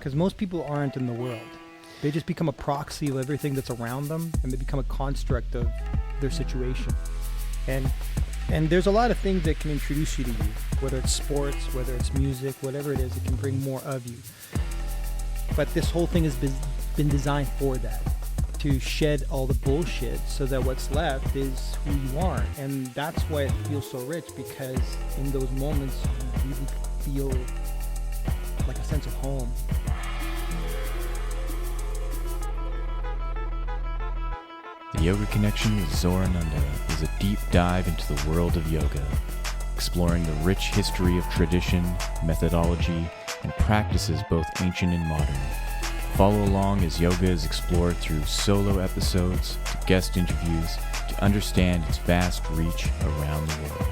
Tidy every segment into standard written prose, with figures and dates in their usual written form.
Because most people aren't in the world. They just become a proxy of everything that's around them, and they become a construct of their situation. And there's a lot of things that can introduce you to you, whether it's sports, whether it's music, whatever it is, it can bring more of you. But this whole thing has been designed for that, to shed all the bullshit so that what's left is who you are. And that's why it feels so rich, because in those moments you really feel like a sense of home. The Yoga Connection with Zorananda is a deep dive into the world of yoga, exploring the rich history of tradition, methodology, and practices both ancient and modern. Follow along as yoga is explored through solo episodes to guest interviews to understand its vast reach around the world.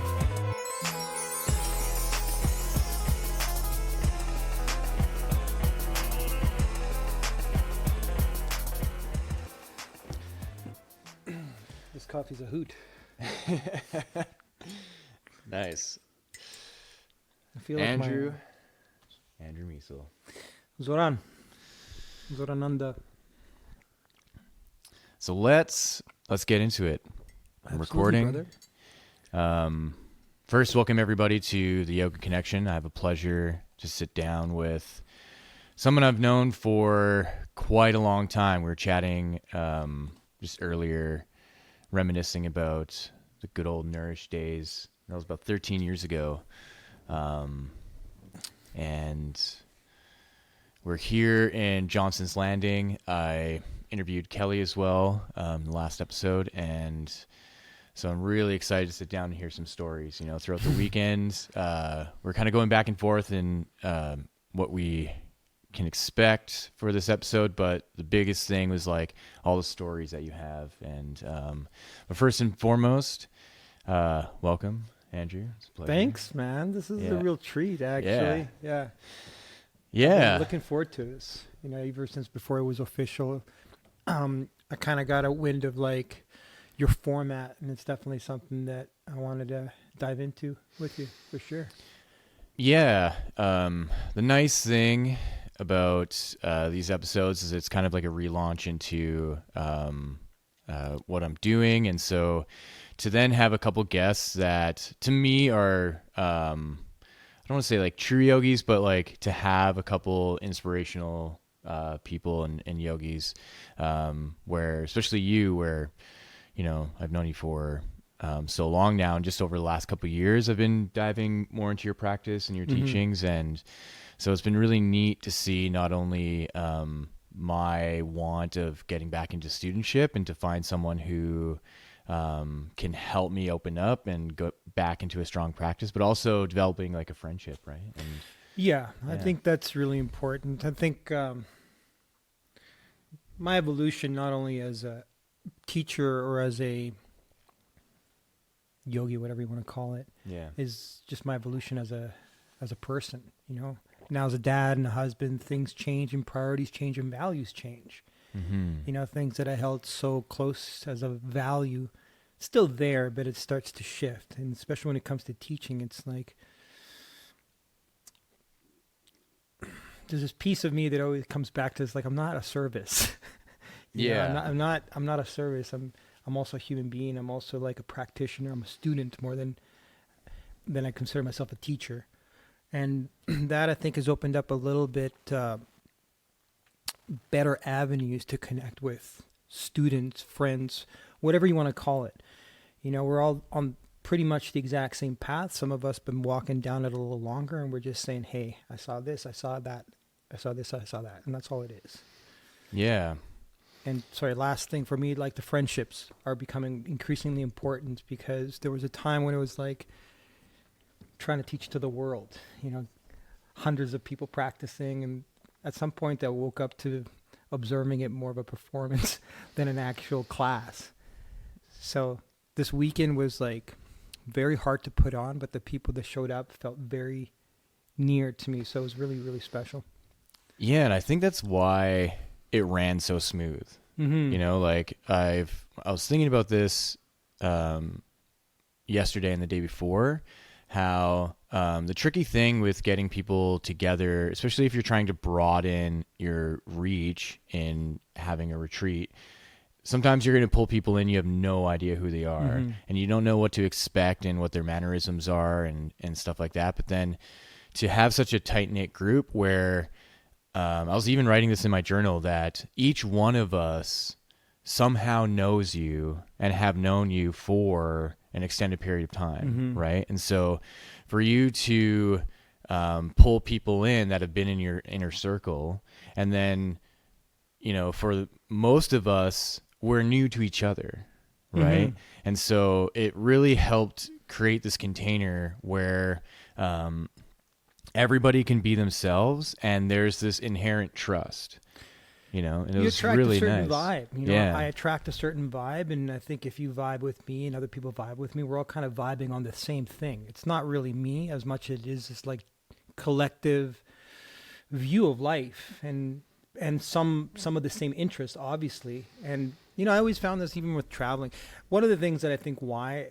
This coffee's a hoot. Nice. I feel Andrew Misle. Zorananda. So let's get into it. I'm recording. Brother. First, welcome everybody to the Yoga Connection. I have a pleasure to sit down with someone I've known for quite a long time. We were chatting just earlier, reminiscing about the good old Nourish days. That was about 13 years ago. And we're here in Johnson's Landing. I interviewed Kelly as well in the last episode, and so I'm really excited to sit down and hear some stories. You know, throughout the weekend, we're kind of going back and forth in what we can expect for this episode, but the biggest thing was like all the stories that you have. And but first and foremost, welcome, Andrew. It's a pleasure. Thanks, man. This is a real treat, actually. Yeah. Yeah. I'm looking forward to this. You know, ever since before it was official, I kind of got a wind of like your format, and it's definitely something that I wanted to dive into with you for sure. Yeah. The nice thing about these episodes is it's kind of like a relaunch into what I'm doing. And so to then have a couple guests that to me are, I don't want to say like true yogis, but like to have a couple inspirational people and yogis, where especially you, where, you know, I've known you for so long now, and just over the last couple of years, I've been diving more into your practice and your teachings. And so it's been really neat to see not only my want of getting back into studentship and to find someone who can help me open up and go back into a strong practice, but also developing like a friendship, right? And yeah, I think that's really important. I think my evolution, not only as a teacher or as a yogi, whatever you want to call it, is just my evolution as a person. You know, now as a dad and a husband, things change and priorities change and values change. You know, things that I held so close as a value, still there, but it starts to shift. And especially when it comes to teaching, it's like there's this piece of me that always comes back to this, like, I'm not a service. I'm not a service. I'm also a human being. I'm also like a practitioner. I'm a student more than I consider myself a teacher. And that, I think, has opened up a little bit better avenues to connect with students, friends, whatever you want to call it. You know, we're all on pretty much the exact same path. Some of us been walking down it a little longer, and we're just saying, hey, I saw this, I saw that, I saw this, I saw that. And that's all it is. yeah. And sorry, last thing for me, like the friendships are becoming increasingly important, because there was a time when it was like trying to teach to the world, you know, hundreds of people practicing. And at some point I woke up to observing it more of a performance than an actual class. So this weekend was like very hard to put on, but the people that showed up felt very near to me. So it was really, really special. Yeah. And I think that's why it ran so smooth. You know, like I was thinking about this yesterday and the day before, how the tricky thing with getting people together, especially if you're trying to broaden your reach in having a retreat, sometimes you're going to pull people in, you have no idea who they are, and you don't know what to expect and what their mannerisms are and stuff like that. But then to have such a tight-knit group where I was even writing this in my journal, that each one of us somehow knows you and have known you for an extended period of time, right? And so for you to pull people in that have been in your inner circle, and then, for most of us, we're new to each other, right? And so it really helped create this container where everybody can be themselves, and there's this inherent trust. And it You was attract really a certain nice. vibe. I attract a certain vibe, and I think if you vibe with me and other people vibe with me, we're all kind of vibing on the same thing. It's not really me as much as it is this like collective view of life, and some of the same interests, obviously. And I always found this even with traveling. One of the things that I think why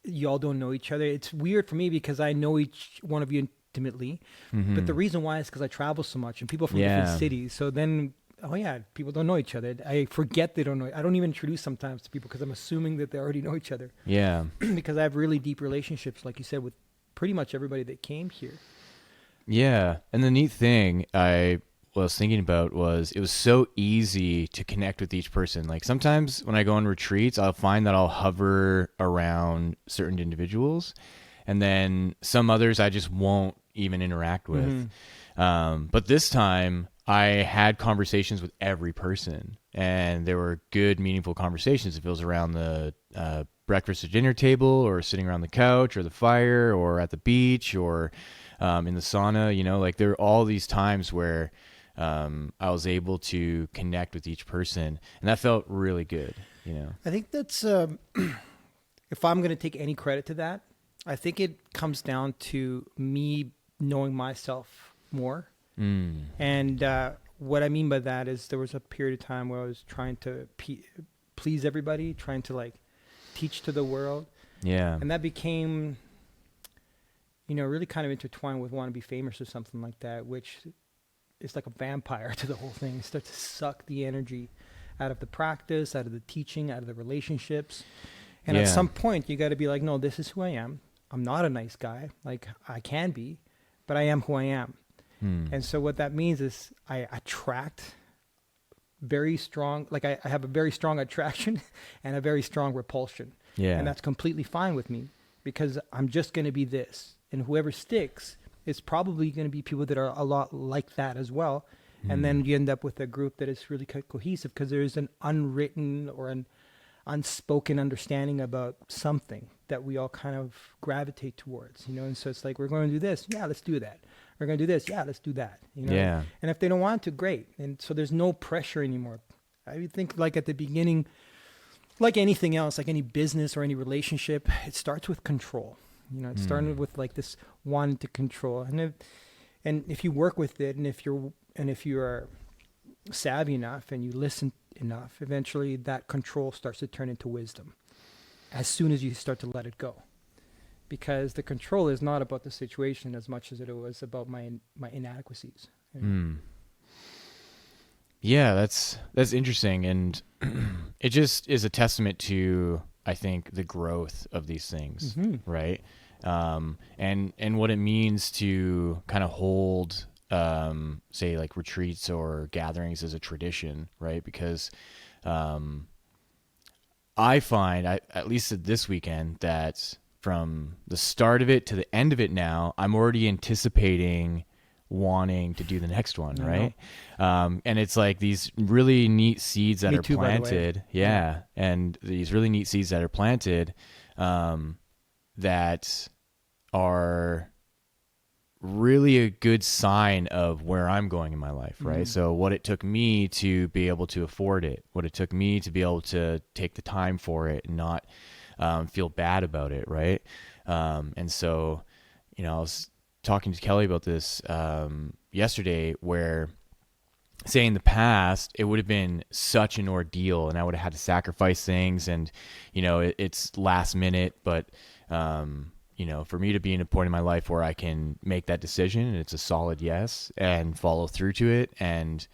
y'all don't know each other, it's weird for me because I know each one of you intimately, but the reason why is because I travel so much and people from different cities. So then, people don't know each other. I forget they don't know. I don't even introduce sometimes to people because I'm assuming that they already know each other. Yeah. Because I have really deep relationships, like you said, with pretty much everybody that came here. Yeah. And the neat thing I was thinking about was it was so easy to connect with each person. Like sometimes when I go on retreats, I'll find that I'll hover around certain individuals, and then some others I just won't even interact with. But this time I had conversations with every person, and there were good, meaningful conversations. If it was around the breakfast or dinner table, or sitting around the couch or the fire, or at the beach, or in the sauna, like there are all these times where I was able to connect with each person, and that felt really good. I think that's, if I'm going to take any credit to that, I think it comes down to me knowing myself more. And what I mean by that is there was a period of time where I was trying to please everybody, trying to like teach to the world. Yeah. And that became, really kind of intertwined with wanting to be famous or something like that, which is like a vampire to the whole thing. It starts to suck the energy out of the practice, out of the teaching, out of the relationships. And at some point you got to be like, no, this is who I am. I'm not a nice guy. Like I can be, but I am who I am. And so what that means is I attract very strong, like I have a very strong attraction and a very strong repulsion. Yeah. And that's completely fine with me because I'm just going to be this. And whoever sticks is probably going to be people that are a lot like that as well. And then you end up with a group that is really cohesive because there is an unwritten or an unspoken understanding about something that we all kind of gravitate towards, and so it's like, we're going to do this. Yeah, let's do that. We're going to do this. Yeah, let's do that. Yeah. And if they don't want to, great. And so there's no pressure anymore. I think like at the beginning, like anything else, like any business or any relationship, it starts with control. It started with like this wanting to control. And if you work with it, and if you are savvy enough and you listen enough, eventually that control starts to turn into wisdom as soon as you start to let it go. Because the control is not about the situation as much as it was about my inadequacies. Yeah, that's interesting, and it just is a testament to, I think, the growth of these things, right? And what it means to kind of hold, say, like retreats or gatherings as a tradition, right? Because I find, at least at this weekend, that from the start of it to the end of it now, I'm already anticipating wanting to do the next one, right? And it's like these really neat seeds that Me are too, by the way. planted. Yeah. And these really neat seeds that are planted that are really a good sign of where I'm going in my life, right? So what it took me to be able to afford it, what it took me to be able to take the time for it and not feel bad about it, right? And so, I was talking to Kelly about this yesterday, where, say, in the past, it would have been such an ordeal and I would have had to sacrifice things, and, it's last minute, but, for me to be in a point in my life where I can make that decision and it's a solid yes and follow through to it. And,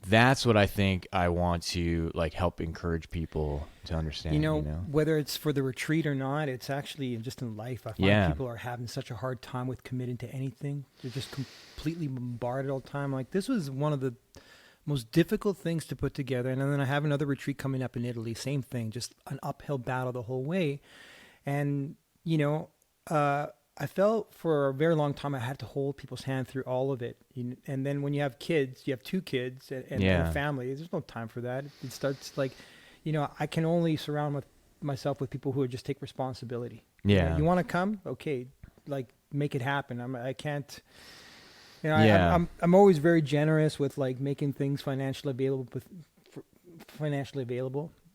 that's what I think I want to like help encourage people to understand. Whether it's for the retreat or not, it's actually just in life. I find people are having such a hard time with committing to anything. They're just completely bombarded all the time. Like this was one of the most difficult things to put together. And then I have another retreat coming up in Italy. Same thing, just an uphill battle the whole way. And, I felt for a very long time I had to hold people's hand through all of it. And then when you have kids, you have two kids and a family, there's no time for that. It starts like, I can only surround myself with people who just take responsibility. Yeah. You want to come? Okay. Like make it happen. I can't, I'm always very generous with like making things financially available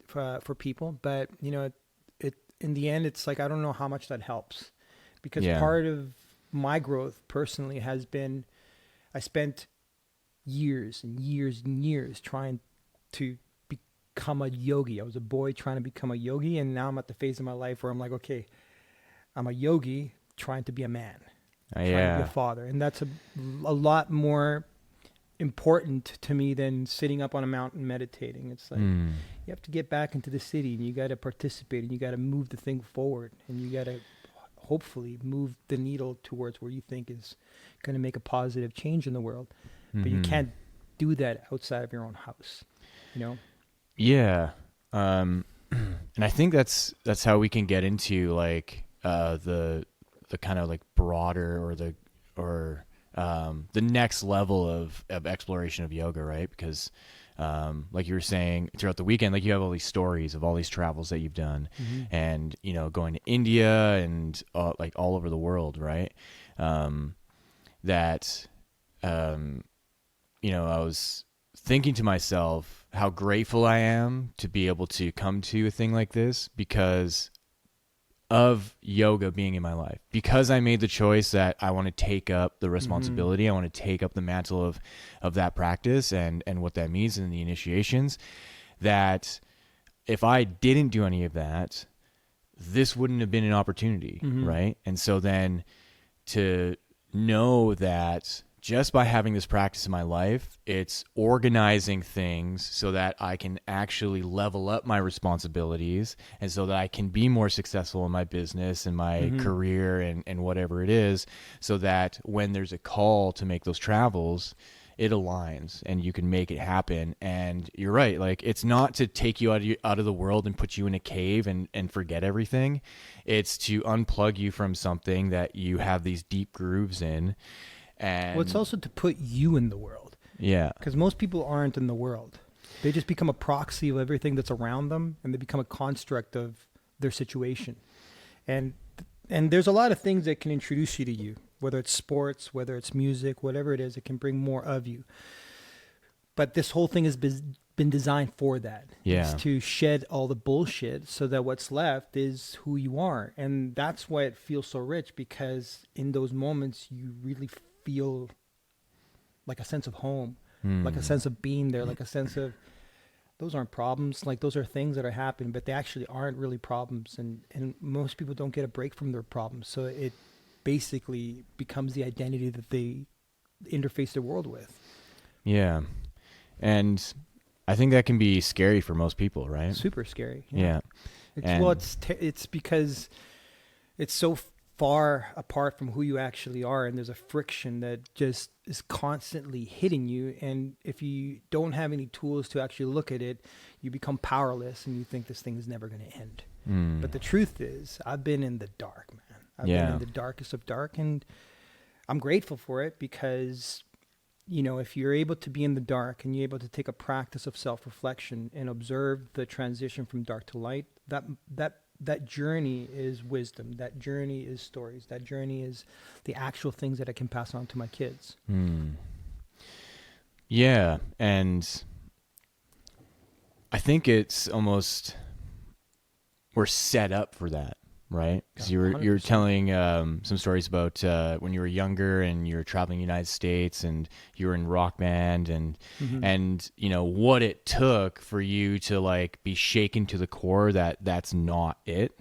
for people. But, it in the end, it's like, I don't know how much that helps. Because part of my growth personally has been, I spent years and years and years trying to become a yogi. I was a boy trying to become a yogi. And now I'm at the phase of my life where I'm like, okay, I'm a yogi trying to be a man, trying to be a father. And that's a lot more important to me than sitting up on a mountain meditating. It's like, you have to get back into the city and you got to participate and you got to move the thing forward and you got to hopefully move the needle towards where you think is going to make a positive change in the world. But you can't do that outside of your own house, Yeah. And I think that's how we can get into like, the kind of like broader or the next level of exploration of yoga, right? Because, like you were saying throughout the weekend, like you have all these stories of all these travels that you've done and, going to India and like all over the world. Right. I was thinking to myself how grateful I am to be able to come to a thing like this because of yoga being in my life, because I made the choice that I want to take up the responsibility. I want to take up the mantle of that practice and what that means in the initiations, that if I didn't do any of that, this wouldn't have been an opportunity. Right. And so then to know that just by having this practice in my life, it's organizing things so that I can actually level up my responsibilities and so that I can be more successful in my business and my career and whatever it is, so that when there's a call to make those travels, it aligns and you can make it happen. And you're right. Like, it's not to take you out of the world and put you in a cave and forget everything. It's to unplug you from something that you have these deep grooves in. And it's also to put you in the world. Yeah. Because most people aren't in the world. They just become a proxy of everything that's around them, and they become a construct of their situation. And there's a lot of things that can introduce you to you, whether it's sports, whether it's music, whatever it is, it can bring more of you. But this whole thing has been designed for that. Yeah. It's to shed all the bullshit so that what's left is who you are. And that's why it feels so rich, because in those moments you really feel like a sense of home, like a sense of being there, like a sense of, those aren't problems. Like, those are things that are happening, but they actually aren't really problems. And most people don't get a break from their problems. So it basically becomes the identity that they interface the world with. Yeah. And I think that can be scary for most people, right? Super scary. Yeah. It's because it's so far apart from who you actually are, and there's a friction that just is constantly hitting you. And if you don't have any tools to actually look at it, you become powerless and you think this thing is never going to end. But the truth is, I've been in the dark, man. I've been in the darkest of dark, and I'm grateful for it, because if you're able to be in the dark and you're able to take a practice of self-reflection and observe the transition from dark to light, that journey is wisdom. That journey is stories. That journey is the actual things that I can pass on to my kids. Yeah. And I think it's almost, we're set up for that, right? Because you were telling some stories about when you were younger and you were traveling the United States and you were in rock band and what it took for you to like be shaken to the core that that's not it.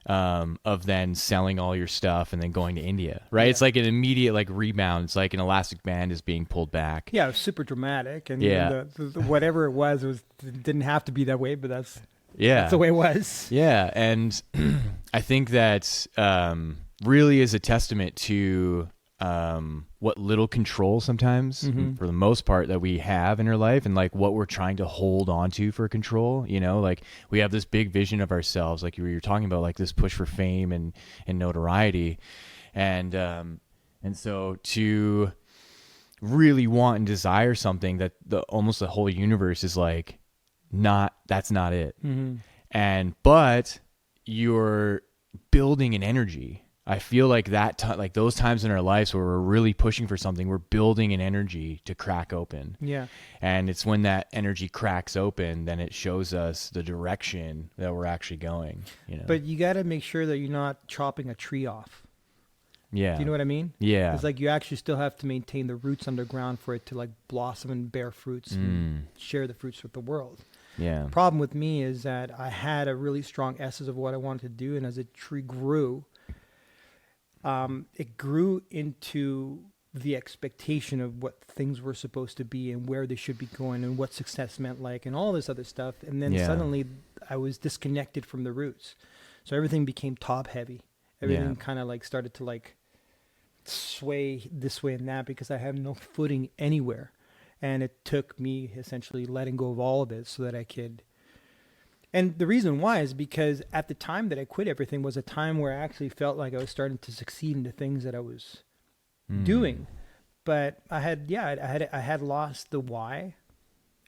of then selling all your stuff and then going to India, right? It's like an immediate like rebound. It's like an elastic band is being pulled back. Yeah, it was super dramatic, and Yeah. the whatever it was didn't have to be that way, but that's Yeah. the way it was. Yeah, and I think that really is a testament to what little control sometimes, for the most part, that we have in our life, and like what we're trying to hold on to for control. You know, like we have this big vision of ourselves, like you were talking about, like this push for fame and notoriety, and so to really want and desire something that almost the whole universe is like, that's not it. But you're building an energy. I feel like like those times in our lives where we're really pushing for something, we're building an energy to crack open. Yeah. And it's when that energy cracks open, then it shows us the direction that we're actually going, you know? But you got to make sure that you're not chopping a tree off. Yeah. Do you know what I mean? Yeah. It's like you actually still have to maintain the roots underground for it to like blossom and bear fruits and share the fruits with the world. Yeah. Problem with me is that I had a really strong essence of what I wanted to do, and as a tree grew, it grew into the expectation of what things were supposed to be and where they should be going and what success meant like and all this other stuff. And then suddenly I was disconnected from the roots. So everything became top heavy. Everything kind of like started to like sway this way and that because I have no footing anywhere. And it took me essentially letting go of all of it so that I could. And the reason why is because at the time that I quit everything was a time where I actually felt like I was starting to succeed in the things that I was doing. But I had lost the why.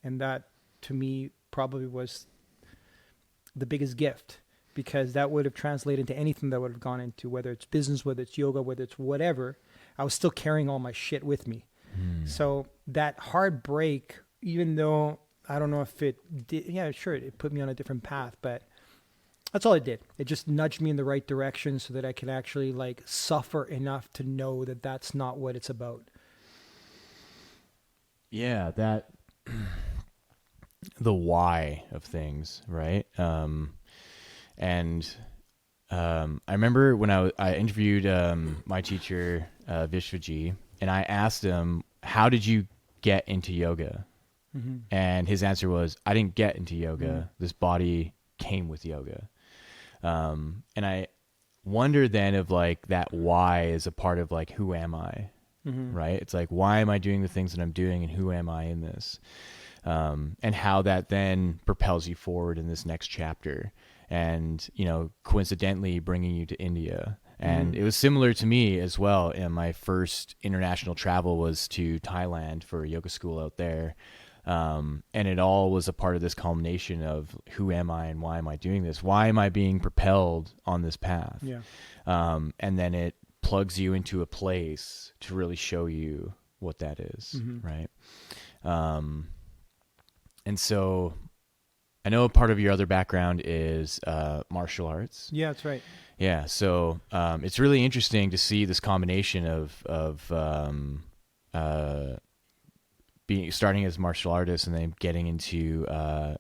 And that to me probably was the biggest gift, because that would have translated into anything that would have gone into, whether it's business, whether it's yoga, whether it's whatever. I was still carrying all my shit with me. So that hard break, even though I don't know if it did, it put me on a different path, but that's all it did. It just nudged me in the right direction so that I could actually like suffer enough to know that that's not what it's about. Yeah, that the why of things, right? I remember when I interviewed my teacher, Vishwaji, and I asked him, how did you get into yoga? And his answer was, I didn't get into yoga. This body came with yoga. And I wonder then if like that why is a part of like, who am I? Right? It's like, why am I doing the things that I'm doing and who am I in this? And how that then propels you forward in this next chapter. And, you know, coincidentally bringing you to India. And it was similar to me as well. And my first international travel was to Thailand for a yoga school out there. And it all was a part of this culmination of who am I and why am I doing this? Why am I being propelled on this path? Yeah. And then it plugs you into a place to really show you what that is. Right. And so I know part of your other background is martial arts. Yeah, that's right. Yeah, so it's really interesting to see this combination of being starting as a martial artist and then getting into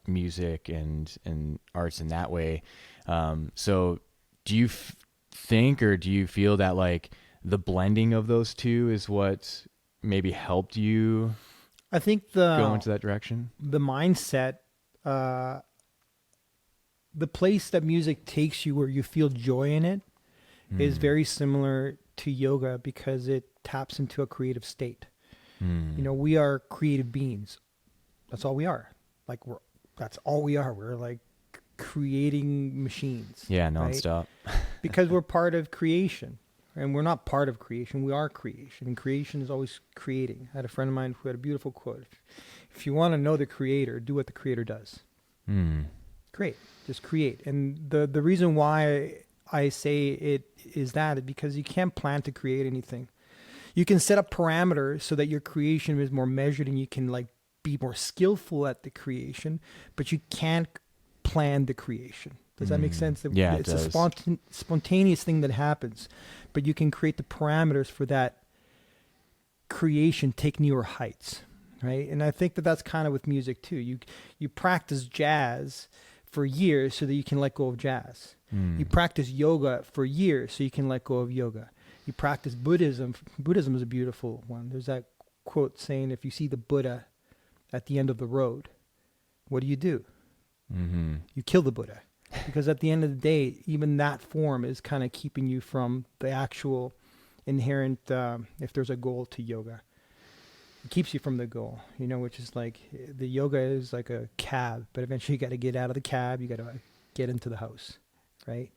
music and arts in that way. So do you think, or do you feel that like the blending of those two is what maybe helped you? I think go into that direction. The mindset. The place that music takes you where you feel joy in it is very similar to yoga because it taps into a creative state. You know, we are creative beings. That's all we are. Like that's all we are. We're like creating machines. Yeah, nonstop. Right? Because we're part of creation. And we're not part of creation. We are creation. And creation is always creating. I had a friend of mine who had a beautiful quote. If you want to know the creator, do what the creator does. Create. Just create. And the reason why I say it is that because you can't plan to create anything. You can set up parameters so that your creation is more measured and you can like be more skillful at the creation, but you can't plan the creation. Does that make sense? Yeah, it's a spontaneous thing that happens, but you can create the parameters for that creation take newer heights, right? And I think that that's kind of with music too. You practice jazz for years so that you can let go of jazz. Mm. You practice yoga for years so you can let go of yoga. You practice Buddhism. Buddhism is a beautiful one. There's that quote saying, if you see the Buddha at the end of the road, what do? Mm-hmm. You kill the Buddha. Because at the end of the day, even that form is kind of keeping you from the actual inherent, if there's a goal to yoga. It keeps you from the goal, which is like the yoga is like a cab, but eventually you got to get out of the cab. You got to get into the house, right?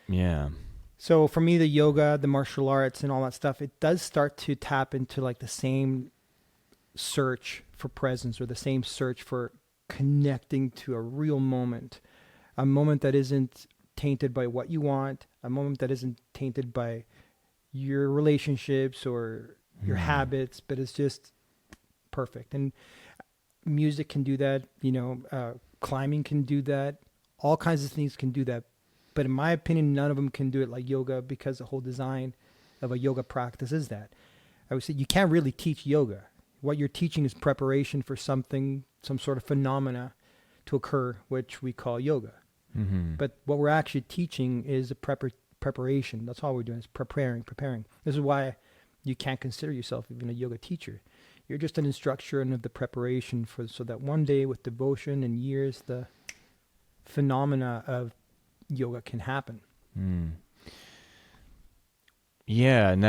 Yeah. So for me, the yoga, the martial arts and all that stuff, it does start to tap into like the same search for presence or the same search for connecting to a real moment, a moment that isn't tainted by what you want, a moment that isn't tainted by your relationships or your habits, but it's just perfect. And music can do that, climbing can do that, all kinds of things can do that. But in my opinion, none of them can do it like yoga, because the whole design of a yoga practice is that. I would say you can't really teach yoga. What you're teaching is preparation for something, some sort of phenomena to occur, which we call yoga. Mm-hmm. But what we're actually teaching is a preparation. That's all we're doing is preparing. This is why you can't consider yourself even a yoga teacher. You're just an instructor of the preparation so that one day with devotion and years, the phenomena of yoga can happen. Mm. Yeah, and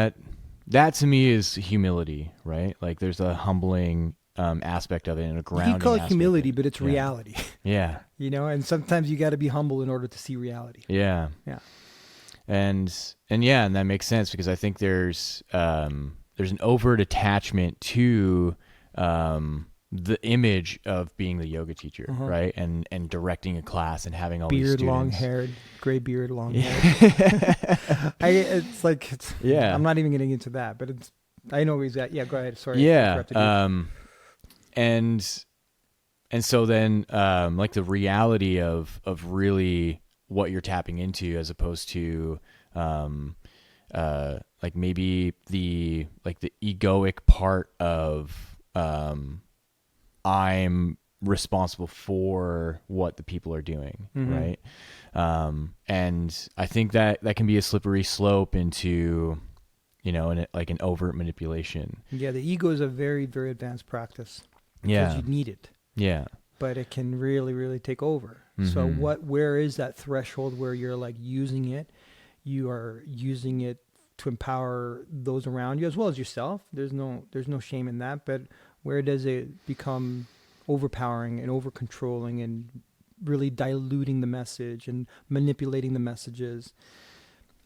that to me is humility, right? Like there's a humbling aspect of it and a grounding. You can call it aspect humility, of it. but it's reality. Yeah. And sometimes you got to be humble in order to see reality. Yeah. Yeah. And that makes sense, because I think there's an overt attachment to the image of being the yoga teacher, right? And directing a class and having all these beard, students. long-haired, gray beard, long-haired. I'm not even getting into that, but I know he's got. Yeah, go ahead. Sorry. Yeah. And so then like the reality of really what you're tapping into, as opposed to like maybe the egoic part of I'm responsible for what the people are doing, right? And I think that can be a slippery slope into, like an overt manipulation. Yeah, the ego is a very, very advanced practice. Yeah. Because you need it. Yeah. But it can really, really take over. So where is that threshold where you're like using it? You are using it to empower those around you as well as yourself. There's no shame in that. But where does it become overpowering and over controlling and really diluting the message and manipulating the messages?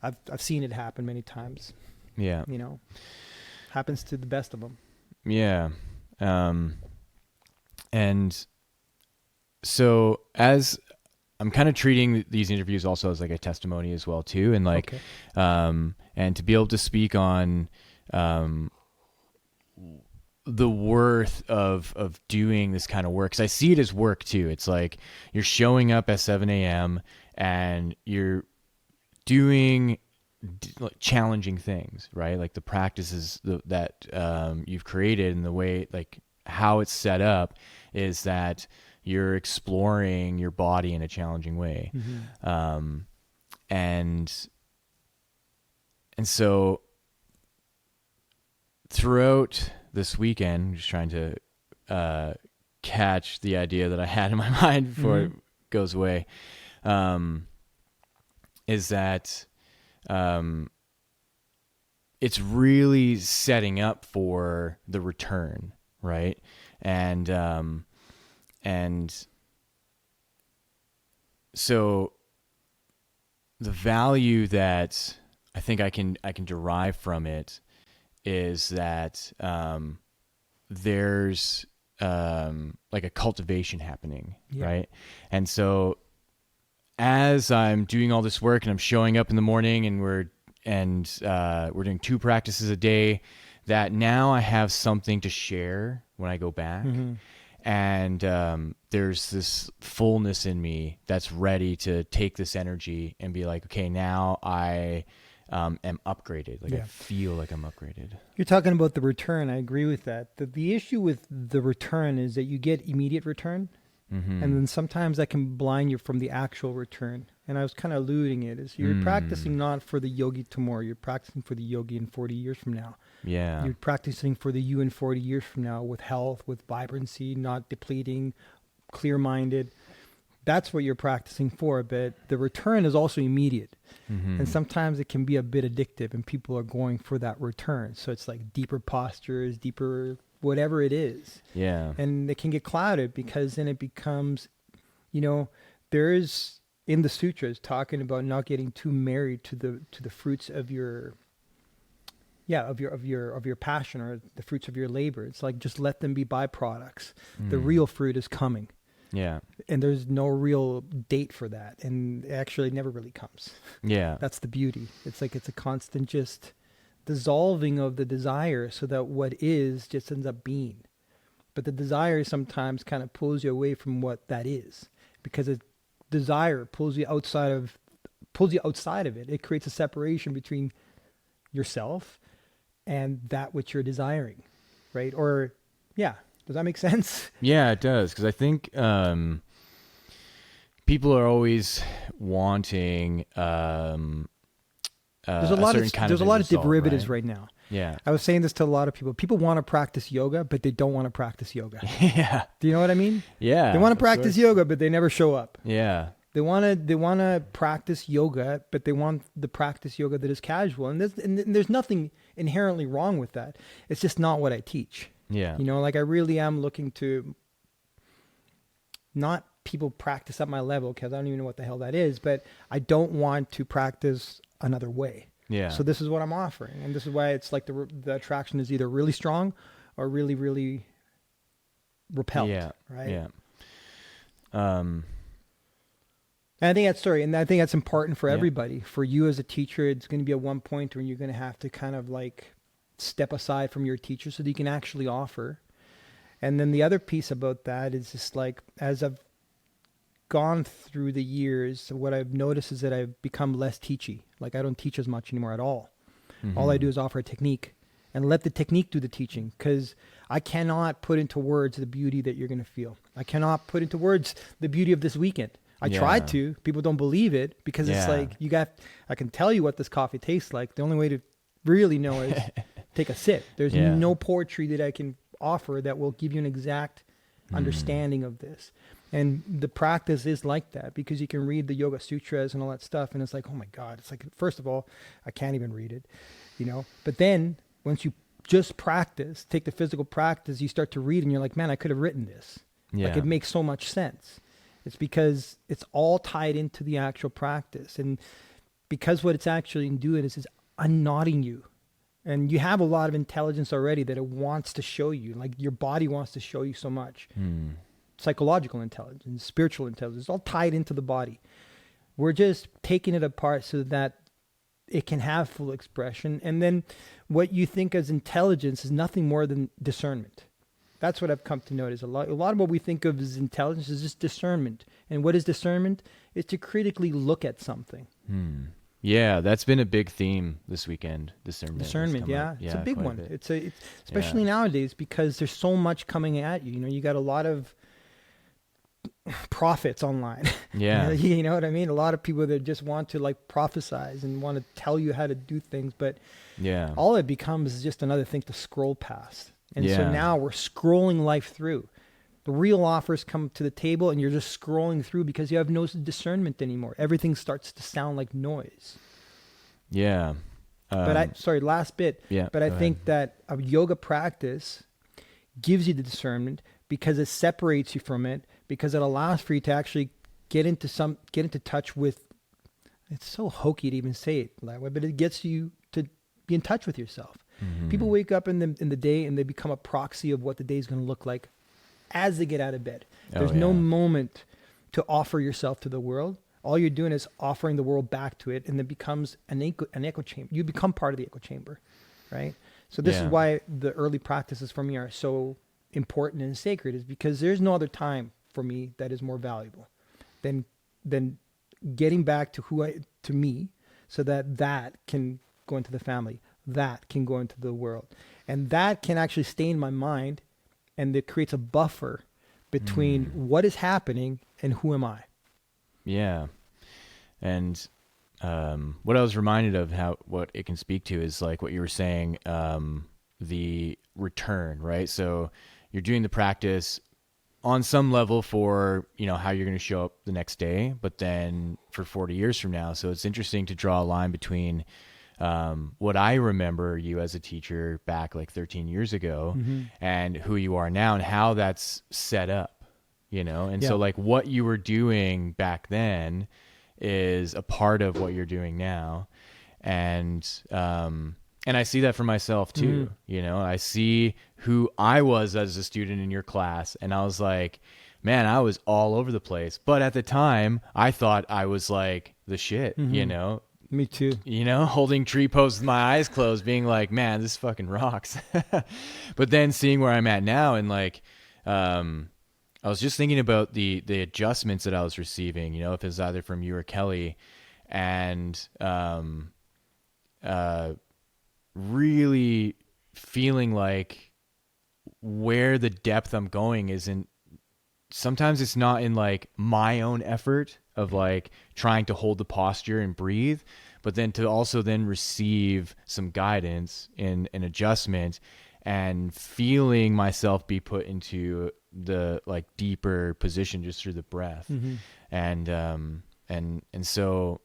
I've seen it happen many times. Yeah. Happens to the best of them. Yeah. And so as I'm kind of treating these interviews also as like a testimony as well too. And like, and to be able to speak on, the worth of doing this kind of work. 'Cause I see it as work too. It's like you're showing up at 7 a.m. and you're doing like challenging things, right? Like the practices that you've created, and the way, like how it's set up is that you're exploring your body in a challenging way. And so throughout this weekend, just trying to catch the idea that I had in my mind before it goes away, is that it's really setting up for the return, right? And so the value that I think I can derive from it is that there's like a cultivation happening, right? And so as I'm doing all this work and I'm showing up in the morning, and we're doing 2 practices a day, that now I have something to share when I go back. And there's this fullness in me that's ready to take this energy and be like, okay, now I am upgraded. Like I feel like I'm upgraded. You're talking about the return. I agree with that. The issue with the return is that you get immediate return, Mm-hmm. And then sometimes that can blind you from the actual return. And I was kind of alluding it is you're practicing not for the yogi tomorrow. You're practicing for the yogi in 40 years from now. Yeah. You're practicing for the you in 40 years from now with health, with vibrancy, not depleting, clear-minded. That's what you're practicing for. But the return is also immediate. Mm-hmm. And sometimes it can be a bit addictive and people are going for that return. So it's like deeper postures, deeper whatever it is. Yeah. And it can get clouded because then it becomes, there is in the sutras talking about not getting too married to the fruits of your passion or the fruits of your labor. It's like just let them be byproducts. The real fruit is coming. Yeah. And there's no real date for that. And it actually never really comes. Yeah. That's the beauty. It's like it's a constant just dissolving of the desire so that what is just ends up being. But the desire sometimes kind of pulls you away from what that is because desire pulls you outside of it. It creates a separation between yourself and that which you're desiring, right? Or yeah, does that make sense? Yeah, it does. Because I think people are always wanting There's a lot of derivatives right now. Yeah. I was saying this to a lot of people. People want to practice yoga, but they don't want to practice yoga. Yeah. Do you know what I mean? Yeah. They want to practice yoga, but they never show up. Yeah. They want to practice yoga, but they want the practice yoga that is casual. And there's nothing inherently wrong with that. It's just not what I teach. Yeah. Like I really am looking to not people practice at my level because I don't even know what the hell that is, but I don't want to practice another way. Yeah. So this is what I'm offering. And this is why it's like the attraction is either really strong or really, really repelled. Yeah. Right. Yeah. And I think that's important for everybody. For you as a teacher, it's going to be at one point where you're going to have to kind of like step aside from your teacher so that you can actually offer. And then the other piece about that is just like, as I've gone through the years, what I've noticed is that I've become less teachy. Like I don't teach as much anymore at all. Mm-hmm. All I do is offer a technique and let the technique do the teaching, because I cannot put into words the beauty that you're going to feel. I cannot put into words the beauty of this weekend. I tried to. People don't believe it because it's like I can tell you what this coffee tastes like. The only way to really know is take a sip. There's no poetry that I can offer that will give you an exact understanding of this. And the practice is like that because you can read the Yoga Sutras and all that stuff. And it's like, oh my God, it's like, first of all, I can't even read it, but then once you just practice, take the physical practice, you start to read and you're like, man, I could have written this. Like it makes so much sense. It's because it's all tied into the actual practice. And because what it's actually doing is unknotting you. And you have a lot of intelligence already that it wants to show you. Like your body wants to show you so much. Psychological intelligence, spiritual intelligence, it's all tied into the body. We're just taking it apart so that it can have full expression. And then what you think as intelligence is nothing more than discernment. That's what I've come to notice. A lot of what we think of as intelligence is just discernment. And what is discernment? It's to critically look at something. Yeah, that's been a big theme this weekend. Discernment, it's a big one. It's especially nowadays because there's so much coming at you. You got a lot of prophets online. Yeah. You know what I mean? A lot of people that just want to like prophesize and want to tell you how to do things, but all it becomes is just another thing to scroll past. And so now we're scrolling life through. The real offers come to the table and you're just scrolling through because you have no discernment anymore. Everything starts to sound like noise. Yeah. Last bit. Yeah. But I think that a yoga practice gives you the discernment because it separates you from it, because it allows for you to actually get into touch with, it's so hokey to even say it that way, but it gets you to be in touch with yourself. People wake up in the day and they become a proxy of what the day is going to look like as they get out of bed. There's no moment to offer yourself to the world. All you're doing is offering the world back to it, and it becomes an echo chamber. You become part of the echo chamber, right? So this is why the early practices for me are so important and sacred, is because there's no other time for me that is more valuable than getting back to me, so that can go into the family, that can go into the world, and that can actually stay in my mind, and it creates a buffer between what is happening and who am I. Yeah. And what I was reminded of, what it can speak to is like what you were saying, the return, right? So you're doing the practice on some level for, how you're going to show up the next day, but then for 40 years from now. So it's interesting to draw a line between what I remember you as a teacher back like 13 years ago and who you are now and how that's set up, And so like what you were doing back then is a part of what you're doing now. And I see that for myself too. I see who I was as a student in your class, and I was like, man, I was all over the place. But at the time, I thought I was like the shit, Me too. Holding tree posts with my eyes closed, being like, man, this fucking rocks. But then seeing where I'm at now, and like, I was just thinking about the adjustments that I was receiving, if it's either from you or Kelly, and really feeling like where the depth I'm going isn't, sometimes it's not in like my own effort of like trying to hold the posture and breathe, but then to also then receive some guidance in an adjustment and feeling myself be put into the like deeper position just through the breath. And so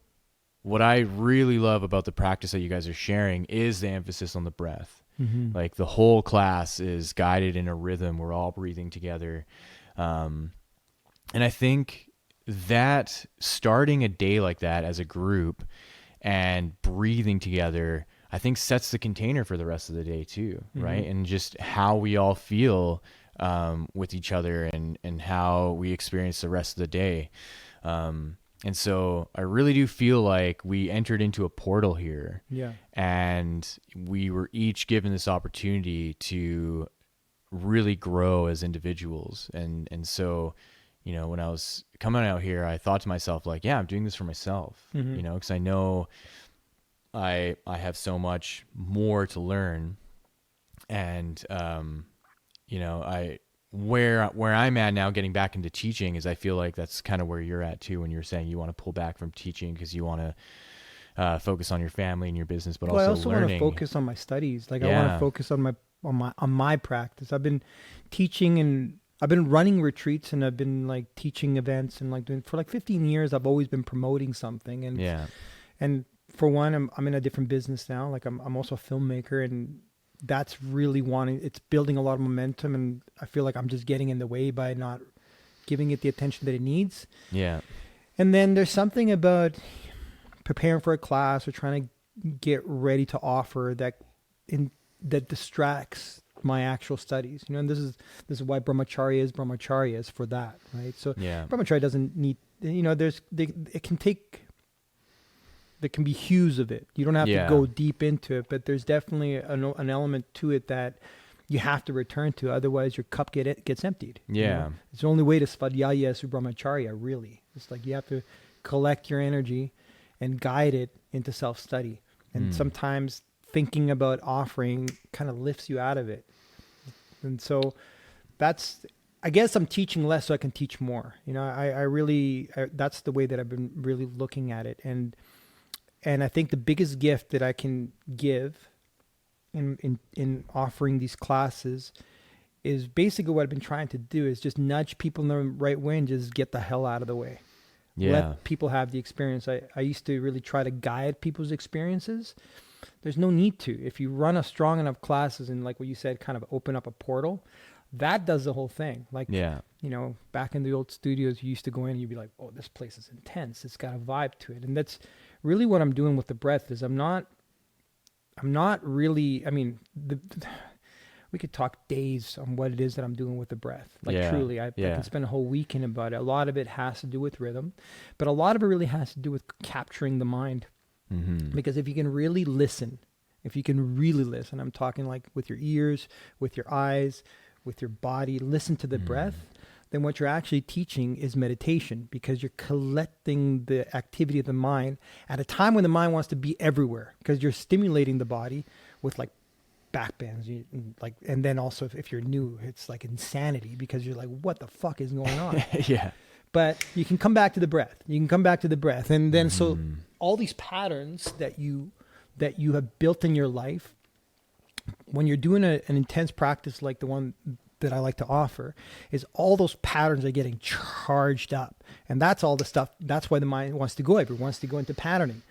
what I really love about the practice that you guys are sharing is the emphasis on the breath. Like the whole class is guided in a rhythm. We're all breathing together. And I think that starting a day like that as a group and breathing together, I think sets the container for the rest of the day too. Right. And just how we all feel, with each other and how we experience the rest of the day. And so I really do feel like we entered into a portal here. Yeah. And we were each given this opportunity to really grow as individuals. And so, when I was coming out here, I thought to myself, like, yeah, I'm doing this for myself, because I know I have so much more to learn. And, where I'm at now getting back into teaching is I feel like that's kind of where you're at too, when you're saying you want to pull back from teaching because you want to focus on your family and your business, but I also also learning. want to focus on my studies. Like I want to focus on my practice. I've been teaching and I've been running retreats and I've been like teaching events and like doing for like 15 years. I've always been promoting something. And for one, I'm in a different business now. Like I'm also a filmmaker, and that's really it's building a lot of momentum, and I feel like I'm just getting in the way by not giving it the attention that it needs. Yeah. And then there's something about preparing for a class or trying to get ready to offer that distracts my actual studies. And this is why brahmacharya is for that, right? So brahmacharya doesn't need, there can be hues of it. You don't have to go deep into it, but there's definitely an element to it that you have to return to. Otherwise, your cup gets emptied. Yeah. It's the only way to svadhyaya brahmacharya, really. It's like you have to collect your energy and guide it into self-study. And sometimes thinking about offering kind of lifts you out of it. And so I guess I'm teaching less so I can teach more. I really that's the way that I've been really looking at it. And I think the biggest gift that I can give in offering these classes is basically what I've been trying to do is just nudge people in the right way and just get the hell out of the way. Yeah. Let people have the experience. I used to really try to guide people's experiences. There's no need to. If you run a strong enough classes and like what you said, kind of open up a portal, that does the whole thing. Like, back in the old studios, you used to go in and you'd be like, oh, this place is intense. It's got a vibe to it. And that's really what I'm doing with the breath is I'm not really, we could talk days on what it is that I'm doing with the breath. Like truly, I can spend a whole weekend about it. A lot of it has to do with rhythm, but a lot of it really has to do with capturing the mind. Because if you can really listen, I'm talking like with your ears, with your eyes, with your body, listen to the breath, then what you're actually teaching is meditation, because you're collecting the activity of the mind at a time when the mind wants to be everywhere, because you're stimulating the body with like back bends, like, and then also if you're new, it's like insanity because you're like, what the fuck is going on? Yeah. But you can come back to the breath. You can come back to the breath, and then so Mm-hmm. all these patterns that you have built in your life, when you're doing an intense practice like the one that I like to offer, is all those patterns are getting charged up, and that's all the stuff. That's why the mind wants to go. Everyone wants to go into patterning.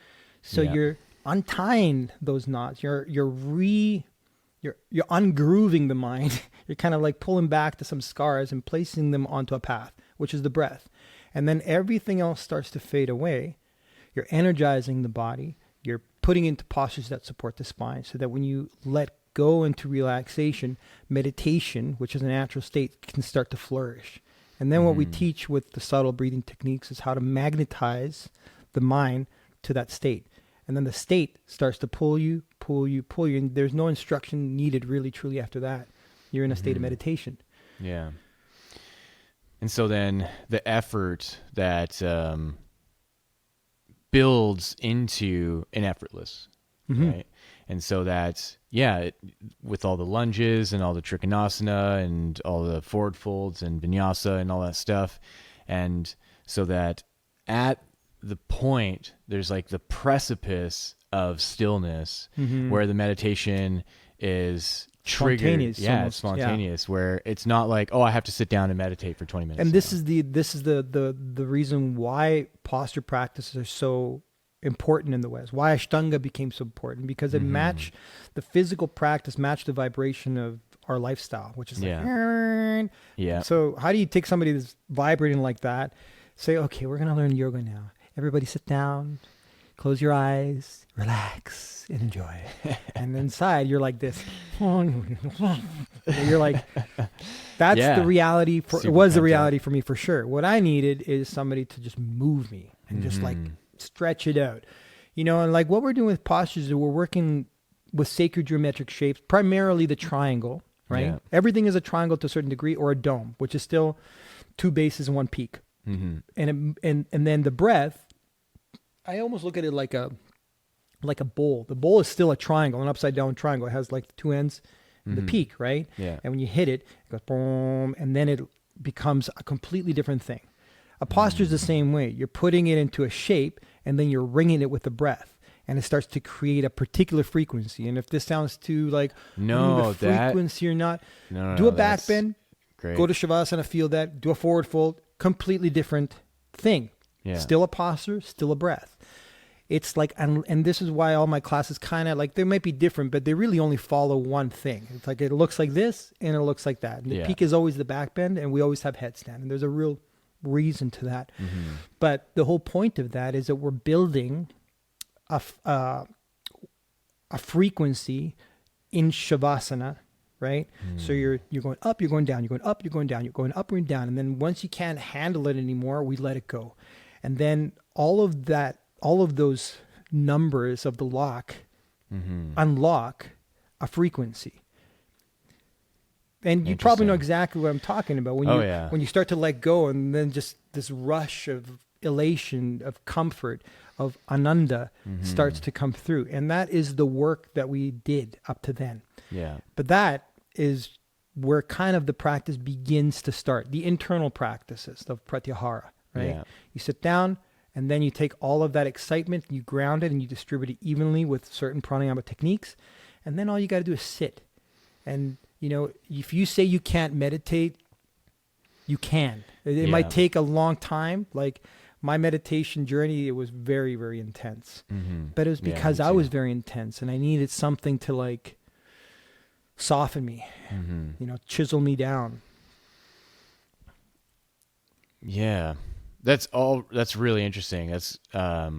So Yeah. you're untying those knots. You're ungrooving the mind. You're kind of like pulling back to some scars and placing them onto a path, which is the breath. And then everything else starts to fade away. You're energizing the body. You're putting into postures that support the spine so that when you let go into relaxation, meditation, which is a natural state, can start to flourish. And then what we teach with the subtle breathing techniques is how to magnetize the mind to that state. And then the state starts to pull you. And there's no instruction needed really, truly after that. You're in a state of meditation. Yeah. And so then the effort that builds into an effortless, right? And so that, with all the lunges and all the trikonasana and all the forward folds and vinyasa and all that stuff. And so that at the point, there's like the precipice of stillness where the meditation is triggered. Spontaneous, Yeah, almost. it's spontaneous, where it's not like, oh, I have to sit down and meditate for 20 minutes. And this is the reason why posture practices are so important in the West. Why Ashtanga became so important, because it matched the physical practice, matched the vibration of our lifestyle, which is like, yeah. So how do you take somebody that's vibrating like that, say, okay, we're gonna learn yoga now. Everybody sit down, close your eyes, relax, and enjoy. And inside, you're like this. You're like, that's the reality. It was the reality for me for sure. What I needed is somebody to just move me and just like stretch it out. And like what we're doing with postures is we're working with sacred geometric shapes, primarily the triangle, right? Yeah. Everything is a triangle to a certain degree, or a dome, which is still two bases and one peak. And then the breath, I almost look at it like a bowl. The bowl is still a triangle, an upside down triangle. It has like the two ends, and the peak, right? Yeah. And when you hit it, it goes boom, and then it becomes a completely different thing. A posture is the same way. You're putting it into a shape, and then you're ringing it with the breath, and it starts to create a particular frequency. And if this sounds too like the frequency or not, do a back bend. Great. Go to Shavasana, feel that. Do a forward fold. Completely different thing. Yeah. Still a posture, still a breath. It's like, and this is why all my classes kind of like, they might be different, but they really only follow one thing. It's like, it looks like this and it looks like that. And the peak is always the back bend, and we always have headstand. And there's a real reason to that. But the whole point of that is that we're building a frequency in Shavasana, right? So you're going up, you're going down, you're going up, you're going down, you're going up and down. And then once you can't handle it anymore, we let it go. And then all of those numbers of the lock unlock a frequency. And you probably know exactly what I'm talking about when you start to let go, and then just this rush of elation, of comfort, of ananda starts to come through. And that is the work that we did up to then. Yeah. But that is where kind of the practice begins to start, the internal practices of pratyahara, right? Yeah. You sit down, and then you take all of that excitement, you ground it, and you distribute it evenly with certain pranayama techniques. And then all you got to do is sit. And, if you say you can't meditate, you can. It might take a long time. Like my meditation journey, it was very, very intense. But it was because I was very intense, and I needed something to like soften me, chisel me down. Yeah. That's really interesting. That's a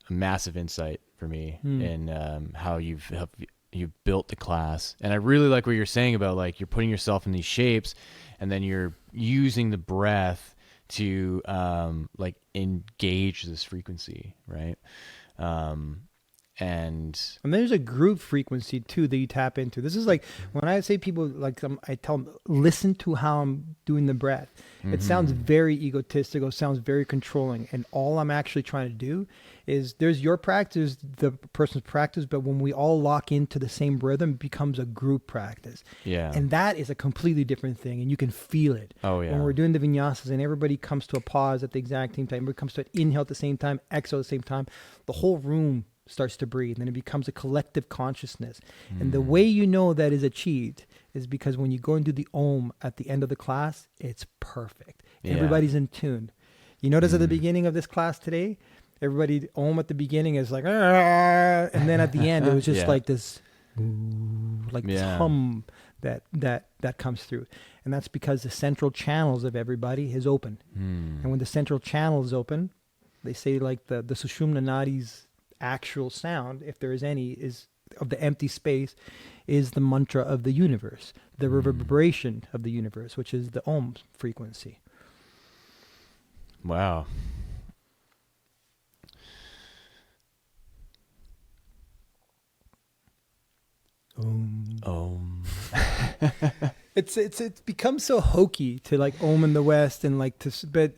massive insight for me in how you've built the class. And I really like what you're saying about like you're putting yourself in these shapes, and then you're using the breath to like engage this frequency, right? And there's a group frequency too that you tap into. This is like when I say people like I tell them, listen to how I'm doing the breath. It sounds very egotistical, sounds very controlling, and all I'm actually trying to do is there's your practice, the person's practice, but when we all lock into the same rhythm, it becomes a group practice. Yeah. And that is a completely different thing, and you can feel it. Oh, yeah. When we're doing the vinyasas and everybody comes to a pause at the exact same time, everybody comes to an inhale at the same time, exhale at the same time, the whole room starts to breathe, and it becomes a collective consciousness. And the way you know that is achieved is because when you go and do the Om at the end of the class, it's perfect. Yeah. Everybody's in tune. You notice at the beginning of this class today, everybody Om at the beginning is like, "Ah," and then at the end it was just Yeah. like this, like this Yeah. hum that comes through, and that's because the central channels of everybody is open. And when the central channel is open, they say like the Sushumna Nadi's actual sound, if there is any, is of the empty space, is the mantra of the universe, the reverberation of the universe, which is the Om frequency. Wow. It's become so hokey to like Om in the West and like but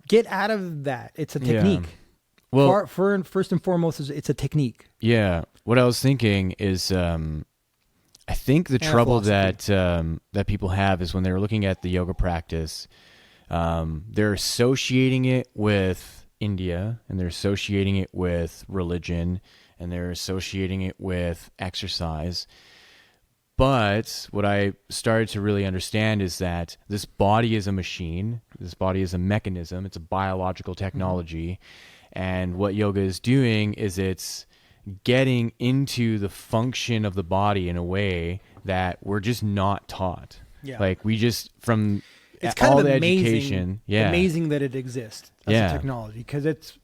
get out of that. It's a technique. Yeah. Well, First and foremost, it's a technique. yeah. What I was thinking is, I think the trouble that people have is when they're looking at the yoga practice, they're associating it with India, and they're associating it with religion, and they're associating it with exercise. But what I started to really understand is that this body is a machine. This body is a mechanism. It's a biological technology. And what yoga is doing is it's getting into the function of the body in a way that we're just not taught. Yeah. Like we just, from It's kind all of the amazing, education. Yeah. amazing that it exists as Yeah. a technology, because it's